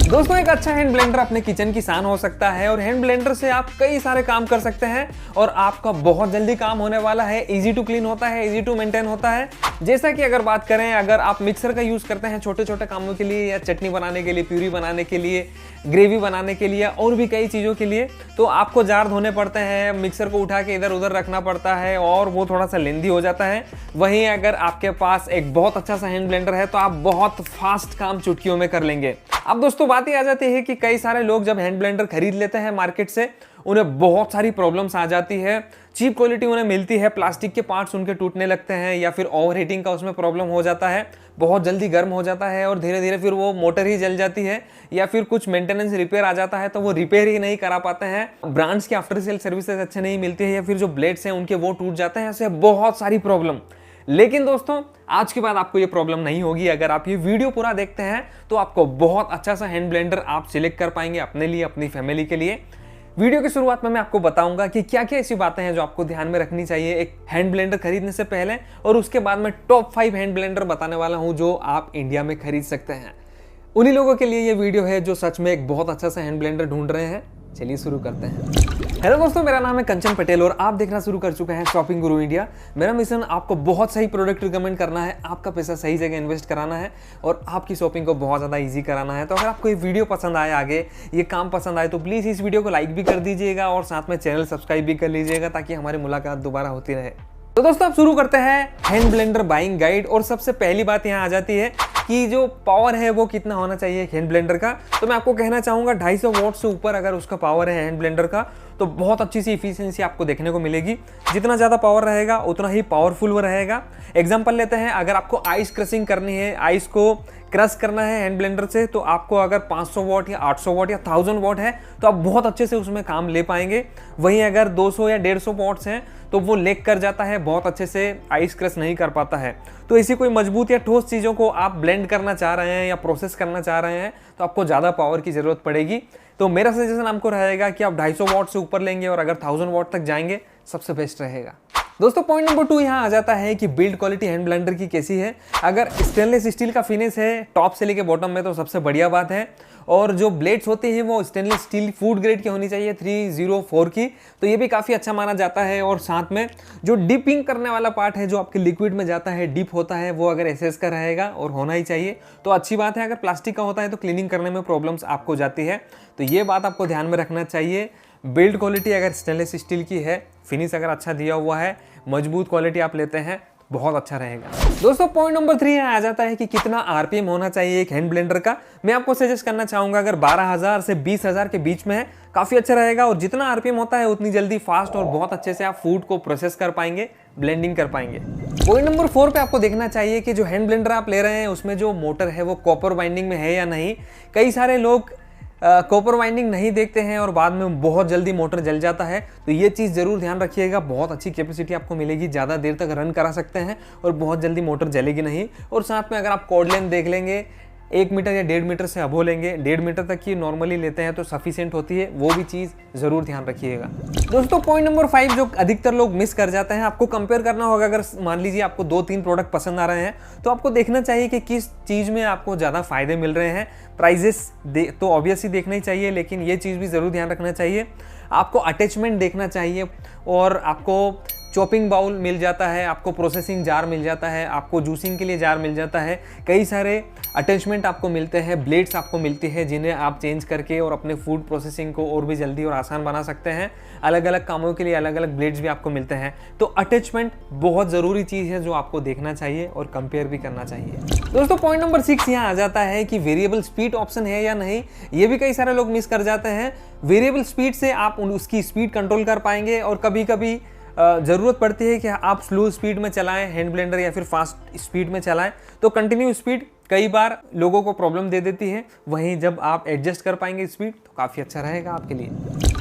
दोस्तों, एक अच्छा हैंड ब्लेंडर अपने किचन की शान हो सकता है और हैंड ब्लेंडर से आप कई सारे काम कर सकते हैं और आपका बहुत जल्दी काम होने वाला है। इजी टू क्लीन होता है, इजी टू मेंटेन होता है। जैसा कि अगर बात करें, अगर आप मिक्सर का यूज करते हैं छोटे छोटे कामों के लिए या चटनी बनाने के लिए, प्यूरी बनाने के लिए, ग्रेवी बनाने के लिए और भी कई चीज़ों के लिए, तो आपको जार धोने पड़ते हैं, मिक्सर को उठा के इधर उधर रखना पड़ता है और वो थोड़ा सा लेंदी हो जाता है। वहीं अगर आपके पास एक बहुत अच्छा सा हैंड ब्लेंडर है तो आप बहुत फास्ट काम चुटकियों में कर लेंगे। अब दोस्तों, बात ये आ जाती है कि कई सारे लोग जब हैंड ब्लेंडर खरीद लेते हैं मार्केट से, उन्हें बहुत सारी प्रॉब्लम्स आ जाती है। चीप क्वालिटी उन्हें मिलती है, प्लास्टिक के पार्ट्स उनके टूटने लगते हैं या फिर ओवर हीटिंग का उसमें प्रॉब्लम हो जाता है, बहुत जल्दी गर्म हो जाता है और धीरे धीरे फिर वो मोटर ही जल जाती है या फिर कुछ मेंटेनेंस रिपेयर आ जाता है तो वो रिपेयर ही नहीं करा पाते हैं। ब्रांड्स की आफ्टर सेल सर्विसेज अच्छे नहीं मिलती है या फिर जो ब्लेड्स हैं उनके वो टूट जाते हैं। ऐसे बहुत सारी प्रॉब्लम। लेकिन दोस्तों, आज के बाद आपको ये प्रॉब्लम नहीं होगी। अगर आप ये वीडियो पूरा देखते हैं तो आपको बहुत अच्छा सा हैंड ब्लेंडर आप सिलेक्ट कर पाएंगे अपने लिए, अपनी फैमिली के लिए। वीडियो की शुरुआत में मैं आपको बताऊंगा कि क्या क्या ऐसी बातें हैं जो आपको ध्यान में रखनी चाहिए एक हैंड ब्लेंडर खरीदने से पहले, और उसके बाद मैं टॉप 5 हैंड ब्लेंडर बताने वाला हूं जो आप इंडिया में खरीद सकते हैं। उन्हीं लोगों के लिए ये वीडियो है जो सच में एक बहुत अच्छा सा हैंड ब्लेंडर ढूंढ रहे हैं। चलिए शुरू करते हैं। हेलो दोस्तों, मेरा नाम है कंचन पटेल और आप देखना शुरू कर चुके हैं शॉपिंग गुरु इंडिया। मेरा मिशन आपको बहुत सही प्रोडक्ट रिकमेंड करना है, आपका पैसा सही जगह इन्वेस्ट कराना है और आपकी शॉपिंग को बहुत ज़्यादा इजी कराना है। तो अगर आपको ये वीडियो पसंद आए, आगे ये काम पसंद आए, तो प्लीज़ इस वीडियो को लाइक भी कर दीजिएगा और साथ में चैनल सब्सक्राइब भी कर लीजिएगा ताकि हमारी मुलाकात दोबारा होती रहे। तो दोस्तों, आप शुरू करते हैं हैंड ब्लेंडर बाइंग गाइड। और सबसे पहली बात यहाँ आ जाती है कि जो पावर है वो कितना होना चाहिए हैंड ब्लेंडर का। तो मैं आपको कहना चाहूँगा 250 वॉट से ऊपर अगर उसका पावर है हैंड ब्लेंडर का तो बहुत अच्छी सी इफिशिएंसी आपको देखने को मिलेगी। जितना ज़्यादा पावर रहेगा उतना ही पावरफुल वो रहेगा। एग्जांपल लेते हैं, अगर आपको आइस क्रशिंग करनी है, आइस को क्रश करना है हैंड ब्लेंडर से, तो आपको अगर 500 वॉट या 800 वॉट या 1000 वॉट है तो आप बहुत अच्छे से उसमें काम ले पाएंगे। वहीं अगर 200 या 150 वॉट्स हैं तो वो लेक कर जाता है, बहुत अच्छे से आइस क्रश नहीं कर पाता है। तो ऐसी कोई मजबूत या ठोस चीज़ों को आप ब्लेंड करना चाह रहे हैं या प्रोसेस करना चाह रहे हैं तो आपको ज़्यादा पावर की ज़रूरत पड़ेगी। तो मेरा सजेशन आपको रहेगा कि आप 250 वॉट से ऊपर लेंगे और अगर 1000 वॉट तक जाएंगे सबसे बेस्ट रहेगा। दोस्तों, पॉइंट नंबर 2 यहाँ आ जाता है कि बिल्ड क्वालिटी हैंड ब्लेंडर की कैसी है। अगर स्टेनलेस स्टील का फिनिश है टॉप से लेके बॉटम में तो सबसे बढ़िया बात है। और जो ब्लेड्स होती हैं वो स्टेनलेस स्टील फूड ग्रेड की होनी चाहिए 304 की, तो ये भी काफ़ी अच्छा माना जाता है। और साथ में जो डिपिंग करने वाला पार्ट है जो आपके लिक्विड में जाता है, डिप होता है, वो अगर एसएस का रहेगा और होना ही चाहिए तो अच्छी बात है। अगर प्लास्टिक का होता है तो क्लीनिंग करने में प्रॉब्लम्स आपको जाती है, तो ये बात आपको ध्यान में रखना चाहिए। बिल्ड क्वालिटी अगर स्टेनलेस स्टील की है, फिनिश अगर अच्छा दिया हुआ है, मजबूत क्वालिटी आप लेते हैं, बहुत अच्छा रहेगा। दोस्तों, पॉइंट नंबर 3 आ जाता है कि कितना आरपीएम होना चाहिए एक हैंड ब्लेंडर का। मैं आपको सजेस्ट करना चाहूँगा अगर 12,000 से 20,000 के बीच में है काफ़ी अच्छा रहेगा। और जितना आरपीएम होता है उतनी जल्दी फास्ट और बहुत अच्छे से आप फूड को प्रोसेस कर पाएंगे, ब्लेंडिंग कर पाएंगे। पॉइंट नंबर 4 पे आपको देखना चाहिए कि जो हैंड ब्लेंडर आप ले रहे हैं उसमें जो मोटर है वो कॉपर वाइंडिंग में है या नहीं। कई सारे लोग कॉपर वाइंडिंग नहीं देखते हैं और बाद में बहुत जल्दी मोटर जल जाता है, तो ये चीज़ ज़रूर ध्यान रखिएगा। बहुत अच्छी कैपेसिटी आपको मिलेगी, ज़्यादा देर तक रन करा सकते हैं और बहुत जल्दी मोटर जलेगी नहीं। और साथ में अगर आप कॉर्ड लेंथ देख लेंगे 1 मीटर या 1.5 मीटर से अबो लेंगे, 1.5 मीटर तक की नॉर्मली लेते हैं तो सफिशिएंट होती है, वो भी चीज़ ज़रूर ध्यान रखिएगा। दोस्तों, पॉइंट नंबर 5 जो अधिकतर लोग मिस कर जाते हैं, आपको कंपेयर करना होगा। अगर मान लीजिए आपको 2-3 प्रोडक्ट पसंद आ रहे हैं तो आपको देखना चाहिए कि किस चीज़ में आपको ज़्यादा फायदे मिल रहे हैं। प्राइजेस तो ऑब्वियस ही देखना ही चाहिए, लेकिन ये चीज़ भी ज़रूर ध्यान रखना चाहिए। आपको अटैचमेंट देखना चाहिए और आपको चॉपिंग बाउल मिल जाता है, आपको प्रोसेसिंग जार मिल जाता है, आपको जूसिंग के लिए जार मिल जाता है, कई सारे अटैचमेंट आपको मिलते हैं, ब्लेड्स आपको मिलती है जिन्हें आप चेंज करके और अपने फूड प्रोसेसिंग को और भी जल्दी और आसान बना सकते हैं। अलग अलग कामों के लिए अलग अलग ब्लेड्स भी आपको मिलते हैं। तो अटैचमेंट बहुत ज़रूरी चीज़ है जो आपको देखना चाहिए और कंपेयर भी करना चाहिए। दोस्तों, पॉइंट नंबर 6 यहाँ आ जाता है कि वेरिएबल स्पीड ऑप्शन है या नहीं। ये भी कई सारे लोग मिस कर जाते हैं। वेरिएबल स्पीड से आप उसकी स्पीड कंट्रोल कर पाएंगे और कभी कभी ज़रूरत पड़ती है कि आप स्लो स्पीड में चलाएं हैंड ब्लेंडर या फिर फास्ट स्पीड में चलाएं, तो कंटिन्यू स्पीड कई बार लोगों को प्रॉब्लम दे देती है। वहीं जब आप एडजस्ट कर पाएंगे स्पीड तो काफ़ी अच्छा रहेगा आपके लिए।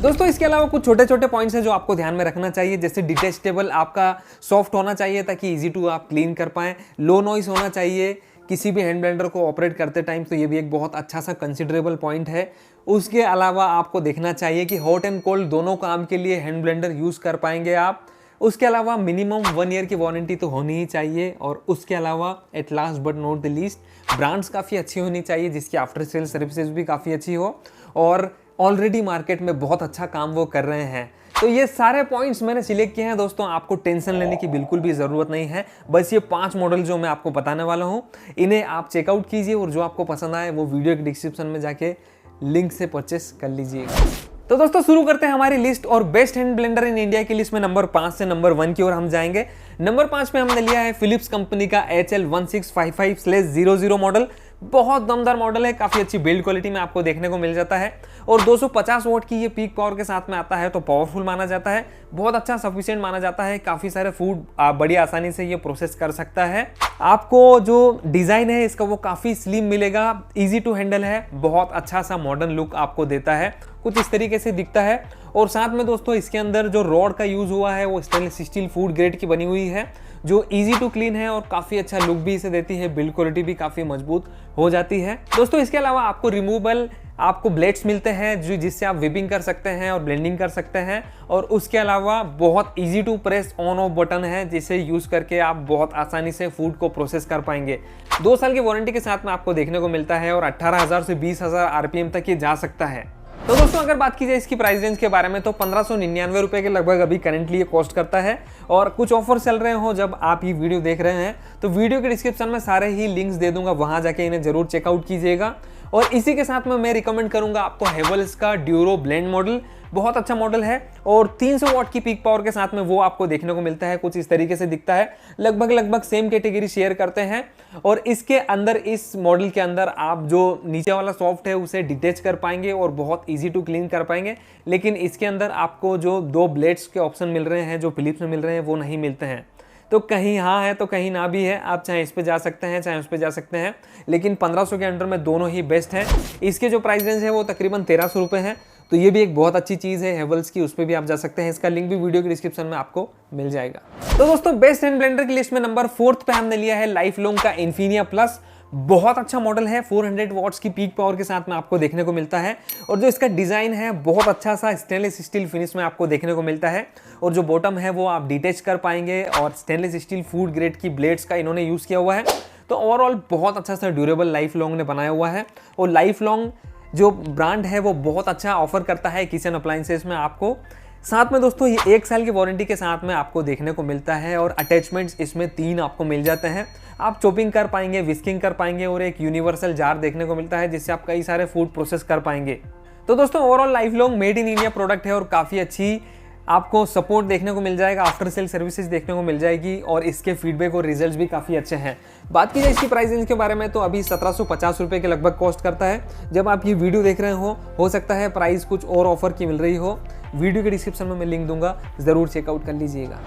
दोस्तों, इसके अलावा कुछ छोटे छोटे पॉइंट्स हैं जो आपको ध्यान में रखना चाहिए, जैसे डिटेचेबल आपका सॉफ्ट होना चाहिए ताकि ईजी टू आप क्लीन कर पाएँ, लो नॉइस होना चाहिए किसी भी हैंड ब्लेंडर को ऑपरेट करते टाइम, तो ये भी एक बहुत अच्छा सा कंसिडरेबल पॉइंट है। उसके अलावा आपको देखना चाहिए कि हॉट एंड कोल्ड दोनों काम के लिए हैंड ब्लेंडर यूज़ कर पाएंगे आप। उसके अलावा मिनिमम 1 ईयर की वारंटी तो होनी ही चाहिए। और उसके अलावा at last but not the least brands काफ़ी अच्छी होनी चाहिए जिसकी आफ्टर सेल सर्विसेज भी काफ़ी अच्छी हो और ऑलरेडी मार्केट में बहुत अच्छा काम वो कर रहे हैं। तो ये सारे पॉइंट्स मैंने सिलेक्ट किए हैं दोस्तों, आपको टेंशन लेने की बिल्कुल भी ज़रूरत नहीं है। बस ये 5 मॉडल जो मैं आपको बताने वाला हूँ इन्हें आप चेकआउट कीजिए और जो आपको पसंद आए वो वीडियो के डिस्क्रिप्शन में जाके लिंक से परचेस कर लीजिएगा। तो दोस्तों शुरू करते हैं हमारी लिस्ट और best hand blender in India की लिस्ट में नंबर 5 से नंबर 1 की ओर हम जाएंगे। नंबर 5 पे हमने लिया है फिलिप्स कंपनी का HL1655/00 मॉडल। बहुत दमदार मॉडल है, काफी अच्छी बिल्ड क्वालिटी में आपको देखने को मिल जाता है और 250 वॉट की ये पीक पावर के साथ में आता है तो पावरफुल माना जाता है, बहुत अच्छा सफिशिएंट माना जाता है। काफी सारे फूड बड़ी आसानी से ये प्रोसेस कर सकता है। आपको जो डिजाइन है इसका वो काफी स्लिम मिलेगा, इजी टू हैंडल है, बहुत अच्छा सा मॉडर्न लुक आपको देता है, कुछ इस तरीके से दिखता है। और साथ में दोस्तों इसके अंदर जो रॉड का यूज हुआ है वो स्टेनलेस स्टील फूड ग्रेड की बनी हुई है जो इजी टू क्लीन है और काफ़ी अच्छा लुक भी इसे देती है, बिल्ड क्वालिटी भी काफ़ी मजबूत हो जाती है। दोस्तों इसके अलावा आपको रिमूवेबल आपको ब्लेड्स मिलते हैं जो जिससे आप विपिंग कर सकते हैं और ब्लेंडिंग कर सकते हैं। और उसके अलावा बहुत easy to press on off button है जिसे यूज़ करके आप बहुत आसानी से फूड को प्रोसेस कर पाएंगे। 2 साल की वारंटी के साथ में आपको देखने को मिलता है और 18,000 से 20,000 RPM तक ये जा सकता है। तो दोस्तों अगर बात की जाए इसकी प्राइस रेंज के बारे में तो 1599 रुपए के लगभग अभी करंटली ये कॉस्ट करता है। और कुछ ऑफर चल रहे हो जब आप ये वीडियो देख रहे हैं तो वीडियो के डिस्क्रिप्शन में सारे ही लिंक्स दे दूंगा, वहां जाके इन्हें जरूर चेकआउट कीजिएगा। और इसी के साथ में मैं रिकमेंड करूंगा आपको हेवल्स का ड्यूरो ब्लेंड मॉडल, बहुत अच्छा मॉडल है और 300 वॉट की पीक पावर के साथ में वो आपको देखने को मिलता है, कुछ इस तरीके से दिखता है, लगभग सेम कैटेगरी शेयर करते हैं। और इसके अंदर इस मॉडल के अंदर आप जो नीचे वाला सॉफ्ट है उसे डिटेच कर पाएंगे और बहुत इजी टू क्लीन कर पाएंगे। लेकिन इसके अंदर आपको जो 2 ब्लेड्स के ऑप्शन मिल रहे हैं जो फिलिप्स में मिल रहे हैं वो नहीं मिलते हैं। तो कहीं हाँ है तो कहीं ना भी है, आप चाहे इस पे जा सकते हैं चाहे उस पे जा सकते हैं, लेकिन 1500 के अंडर में दोनों ही बेस्ट हैं। इसके जो प्राइस रेंज है वो तकरीबन 1300 रुपये है, तो ये भी एक बहुत अच्छी चीज़ है हेवल्स की, उस पर भी आप जा सकते हैं। इसका लिंक भी वीडियो के डिस्क्रिप्शन में आपको मिल जाएगा। तो दोस्तों बेस्ट हैंड ब्लेंडर की लिस्ट में नंबर 4 पे हमने लिया है लाइफ लॉन्ग का इन्फिनिया प्लस। बहुत अच्छा मॉडल है, 400 वॉट्स की पीक पावर के साथ में आपको देखने को मिलता है और जो इसका डिजाइन है बहुत अच्छा सा स्टेनलेस स्टील फिनिश में आपको देखने को मिलता है। और जो बॉटम है वो आप डिटेच कर पाएंगे और स्टेनलेस स्टील फूड ग्रेड की ब्लेड्स का इन्होंने यूज किया हुआ है। तो ओवरऑल बहुत अच्छा सा ड्यूरेबल लाइफ लॉन्ग ने बनाया हुआ है। और लाइफ लॉन्ग जो ब्रांड है वो बहुत अच्छा ऑफर करता है किचन अप्लायंसेस में आपको। साथ में दोस्तों ये 1 साल की वारंटी के साथ में आपको देखने को मिलता है और अटैचमेंट्स इसमें 3 आपको मिल जाते हैं। आप चॉपिंग कर पाएंगे, विस्किंग कर पाएंगे और एक यूनिवर्सल जार देखने को मिलता है जिससे आप कई सारे फूड प्रोसेस कर पाएंगे। तो दोस्तों overall life long made in India product है और काफ़ी अच्छी आपको सपोर्ट देखने को मिल जाएगा, आफ्टर सेल सर्विसेज देखने को मिल जाएगी और इसके फीडबैक और रिजल्ट्स भी काफ़ी अच्छे हैं। बात की जाए इसकी प्राइस रेंज के बारे में तो अभी 1750 रुपये के लगभग कॉस्ट करता है। जब आप ये वीडियो देख रहे हो सकता है प्राइस कुछ और ऑफर की मिल रही हो, वीडियो के डिस्क्रिप्शन में मैं लिंक दूंगा, जरूर चेकआउट कर लीजिएगा।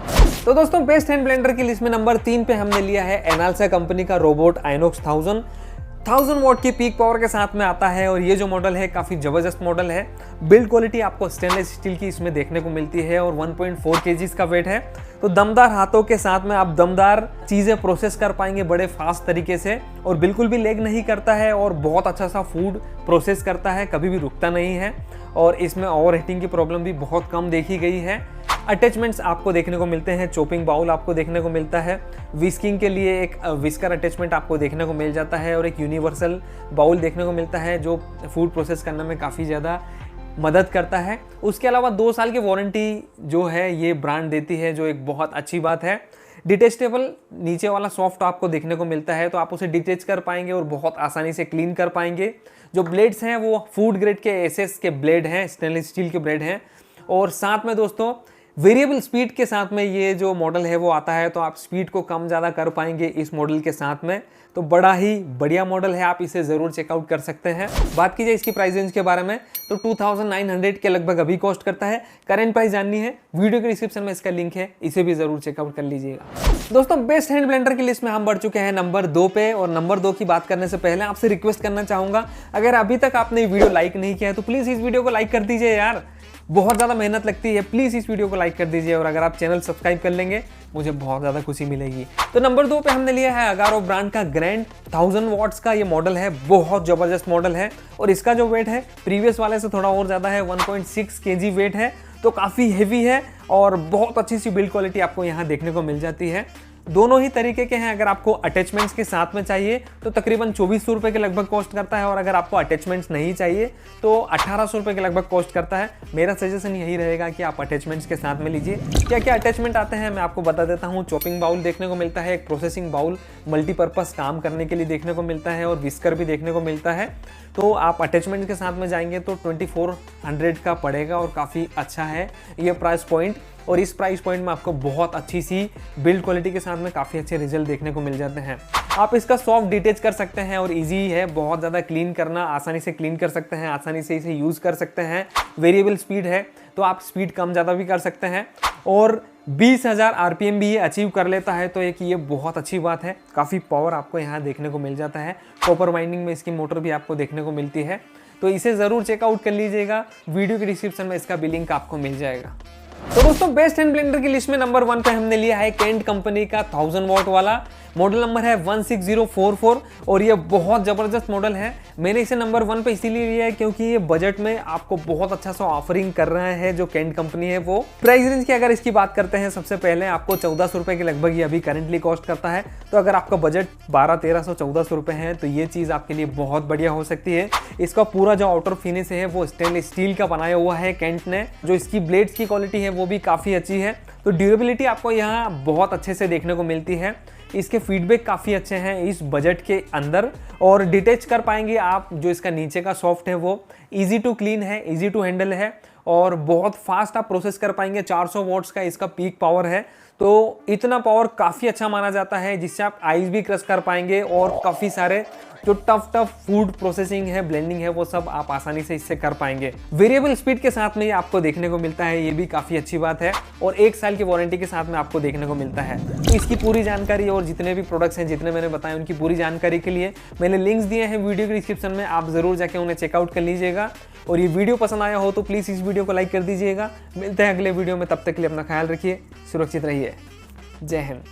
तो दोस्तों बेस्ट हैंड ब्लेंडर की लिस्ट में नंबर 3 पे हमने लिया है एनाल्सा कंपनी का रोबोट आइनॉक्स 1000 वॉट की पीक पावर के साथ में आता है और ये जो मॉडल है काफ़ी ज़बरदस्त मॉडल है। बिल्ड क्वालिटी आपको स्टेनलेस स्टील की इसमें देखने को मिलती है और 1.4 kg का वेट है। तो दमदार हाथों के साथ में आप दमदार चीज़ें प्रोसेस कर पाएंगे बड़े फास्ट तरीके से और बिल्कुल भी लेग नहीं करता है और बहुत अच्छा सा फूड प्रोसेस करता है, कभी भी रुकता नहीं है और इसमें ओवर हीटिंग की प्रॉब्लम भी बहुत कम देखी गई है। अटैचमेंट्स आपको देखने को मिलते हैं, चॉपिंग बाउल आपको देखने को मिलता है, विस्किंग के लिए एक विस्कर अटैचमेंट आपको देखने को मिल जाता है और एक यूनिवर्सल बाउल देखने को मिलता है जो फूड प्रोसेस करने में काफ़ी ज़्यादा मदद करता है। उसके अलावा 2 साल की वारंटी जो है ये ब्रांड देती है जो एक बहुत अच्छी बात है। डिटेचेबल नीचे वाला सॉफ्ट आपको देखने को मिलता है तो आप उसे डिटेच कर पाएंगे और बहुत आसानी से क्लीन कर पाएंगे। जो ब्लेड्स हैं वो फूड ग्रेड के एसएस के ब्लेड हैं, स्टेनलेस स्टील के ब्लेड हैं। और साथ में दोस्तों वेरिएबल स्पीड के साथ में ये जो मॉडल है वो आता है तो आप स्पीड को कम ज़्यादा कर पाएंगे इस मॉडल के साथ में। तो बड़ा ही बढ़िया मॉडल है, आप इसे ज़रूर चेकआउट कर सकते हैं। बात की जाए इसकी प्राइस रेंज के बारे में तो 2900 के लगभग अभी कॉस्ट करता है। करंट प्राइस जाननी है, वीडियो के डिस्क्रिप्शन में इसका लिंक है, इसे भी ज़रूर चेकआउट कर लीजिएगा। दोस्तों बेस्ट हैंड ब्लेंडर की लिस्ट में हम बढ़ चुके हैं नंबर 2 पे और नंबर 2 की बात करने से पहले आपसे रिक्वेस्ट करना चाहूँगा, अगर अभी तक आपने वीडियो लाइक नहीं किया है तो प्लीज़ इस वीडियो को लाइक कर दीजिए यार। बहुत ज़्यादा मेहनत लगती है। प्लीज़ इस वीडियो को लाइक कर दीजिए और अगर आप चैनल सब्सक्राइब कर लेंगे मुझे बहुत ज़्यादा खुशी मिलेगी। तो नंबर 2 पे हमने लिया है अगारो ब्रांड का ग्रैंड 1000 वॉट्स का ये मॉडल है। बहुत ज़बरदस्त मॉडल है और इसका जो वेट है प्रीवियस वाले से थोड़ा और ज़्यादा है, 1.6 kg वेट है, तो काफ़ी हेवी है और बहुत अच्छी सी बिल्ड क्वालिटी आपको यहाँ देखने को मिल जाती है। दोनों ही तरीके के हैं। अगर आपको अटैचमेंट्स के साथ में चाहिए तो तकरीबन 2400 रुपये के लगभग कॉस्ट करता है और अगर आपको अटैचमेंट्स नहीं चाहिए तो 1800 रुपये के लगभग कॉस्ट करता है। मेरा सजेशन यही रहेगा कि आप अटैचमेंट्स के साथ में लीजिए। क्या क्या अटैचमेंट आते हैं मैं आपको बता देता हूँ। चॉपिंग बाउल देखने को मिलता है, एक प्रोसेसिंग बाउल मल्टीपर्पज़ काम करने के लिए देखने को मिलता है और विस्कर भी देखने को मिलता है। तो आप अटैचमेंट के साथ में जाएंगे तो 2400 का पड़ेगा और काफ़ी अच्छा है ये प्राइस पॉइंट। और इस प्राइस पॉइंट में आपको बहुत अच्छी सी बिल्ड क्वालिटी के साथ में काफ़ी अच्छे रिजल्ट देखने को मिल जाते हैं। आप इसका सॉफ्ट डिटेच कर सकते हैं और इजी है बहुत ज़्यादा क्लीन करना, आसानी से क्लीन कर सकते हैं, आसानी से इसे यूज़ कर सकते हैं। वेरिएबल स्पीड है तो आप स्पीड कम ज़्यादा भी कर सकते हैं और 20,000 RPM भी ये अचीव कर लेता है, तो एक ये बहुत अच्छी बात है। काफ़ी पावर आपको यहाँ देखने को मिल जाता है। कॉपर वाइंडिंग में इसकी मोटर भी आपको देखने को मिलती है, तो इसे ज़रूर चेकआउट कर लीजिएगा। वीडियो के डिस्क्रिप्शन में इसका भी लिंक आपको मिल जाएगा। तो दोस्तों बेस्ट हैंड ब्लेंडर की लिस्ट में नंबर 1 पे हमने लिया है केंट कंपनी का 1000 वॉट वाला। मॉडल नंबर है 16044 और ये बहुत ज़बरदस्त मॉडल है। मैंने इसे नंबर 1 पे इसीलिए लिया है क्योंकि ये बजट में आपको बहुत अच्छा सा ऑफरिंग कर रहा है जो केंट कंपनी है वो। प्राइस रेंज की अगर इसकी बात करते हैं सबसे पहले आपको 1400 रुपये के लगभग ये अभी करंटली कॉस्ट करता है। तो अगर आपका बजट 1200-1300-1400 रुपये है तो ये चीज़ आपके लिए बहुत बढ़िया हो सकती है। इसका पूरा जो आउटर फिनिश है वो स्टेनलेस स्टील का बनाया हुआ है केंट ने। जो इसकी ब्लेड्स की क्वालिटी है वो भी काफ़ी अच्छी है, तो ड्यूरेबिलिटी आपको यहाँ बहुत अच्छे से देखने को मिलती है। इसके फीडबैक काफ़ी अच्छे हैं इस बजट के अंदर और डिटेच कर पाएंगे आप। जो इसका नीचे का सॉफ्ट है वो इजी टू क्लीन है, इजी टू हैंडल है और बहुत फास्ट आप प्रोसेस कर पाएंगे। 400 वॉट्स का इसका पीक पावर है, तो इतना पावर काफ़ी अच्छा माना जाता है जिससे आप आइस भी क्रश कर पाएंगे और काफ़ी सारे जो टफ फूड प्रोसेसिंग है, ब्लेंडिंग है, वो सब आप आसानी से इससे कर पाएंगे। वेरिएबल स्पीड के साथ में ये आपको देखने को मिलता है, ये भी काफ़ी अच्छी बात है और 1 साल की वारंटी के साथ में आपको देखने को मिलता है। तो इसकी पूरी जानकारी और जितने भी प्रोडक्ट्स हैं जितने मैंने बताए उनकी पूरी जानकारी के लिए मैंने लिंक्स दिए हैं वीडियो के डिस्क्रिप्शन में, आप ज़रूर जाके उन्हें चेकआउट कर लीजिएगा। और ये वीडियो पसंद आया हो तो प्लीज़ इस वीडियो को लाइक कर दीजिएगा। मिलते हैं अगले वीडियो में, तब तक के लिए अपना ख्याल रखिए, सुरक्षित रहिए। जय हिंद।